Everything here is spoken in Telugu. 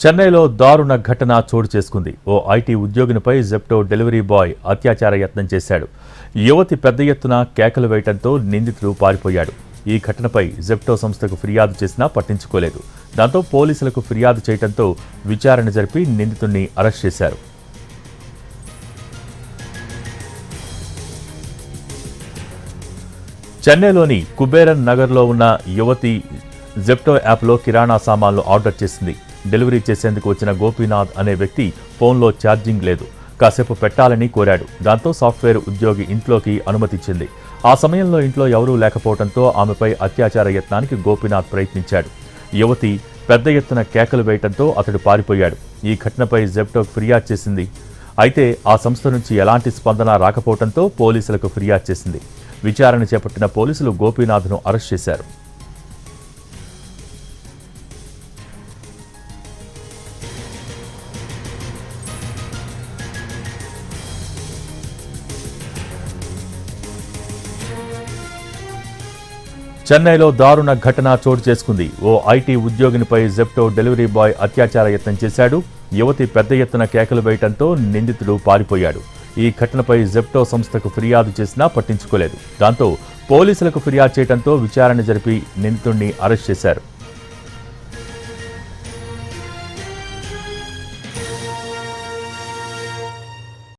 చెన్నైలో దారుణ ఘటన చోటు చేసుకుంది. ఓ ఐటీ ఉద్యోగినిపై జెప్టో డెలివరీ బాయ్ అత్యాచార యత్నం చేశాడు. యువతి పెద్ద ఎత్తున కేకలు వేయడంతో నిందితుడు పారిపోయాడు. ఈ ఘటనపై జెప్టో సంస్థకు ఫిర్యాదు చేసినా పట్టించుకోలేదు. దాంతో పోలీసులకు ఫిర్యాదు చేయడంతో విచారణ జరిపి నిందితుడిని అరెస్ట్ చేశారు. చెన్నైలోని కుబేరన్ నగర్లో ఉన్న యువతి జెప్టో యాప్లో కిరాణా సామాన్లు ఆర్డర్ చేసింది. డెలివరీ చేసేందుకు వచ్చిన గోపీనాథ్ అనే వ్యక్తి ఫోన్లో ఛార్జింగ్ లేదు. కాసేపు పెట్టాలని కోరాడు. దాంతో సాఫ్ట్వేర్ ఉద్యోగి ఇంట్లోకి అనుమతిచ్చింది. ఆ సమయంలో ఇంట్లో ఎవరూ లేకపోవడంతో ఆమెపై అత్యాచార యత్నానికి గోపీనాథ్ ప్రయత్నించాడు. యువతి పెద్ద ఎత్తున కేకలు వేయడంతో అతడు పారిపోయాడు. ఈ ఘటనపై జెప్టోకు ఫిర్యాదు చేసింది. అయితే ఆ సంస్థ నుంచి ఎలాంటి స్పందన రాకపోవడంతో పోలీసులకు ఫిర్యాదు చేసింది. విచారణ చేపట్టిన పోలీసులు గోపీనాథ్ను అరెస్ట్ చేశారు. చెన్నైలో దారుణ ఘటన చోటు చేసుకుంది. ఓ ఐటీ ఉద్యోగినిపై జెప్టో డెలివరీ బాయ్ అత్యాచార యత్నం చేశాడు. యువతి పెద్ద ఎత్తున కేకలు వేయడంతో నిందితుడు పారిపోయాడు. ఈ ఘటనపై జెప్టో సంస్థకు ఫిర్యాదు చేసినా పట్టించుకోలేదు. దాంతో పోలీసులకు ఫిర్యాదు చేయడంతో విచారణ జరిపి నిందితుడిని అరెస్ట్ చేశారు.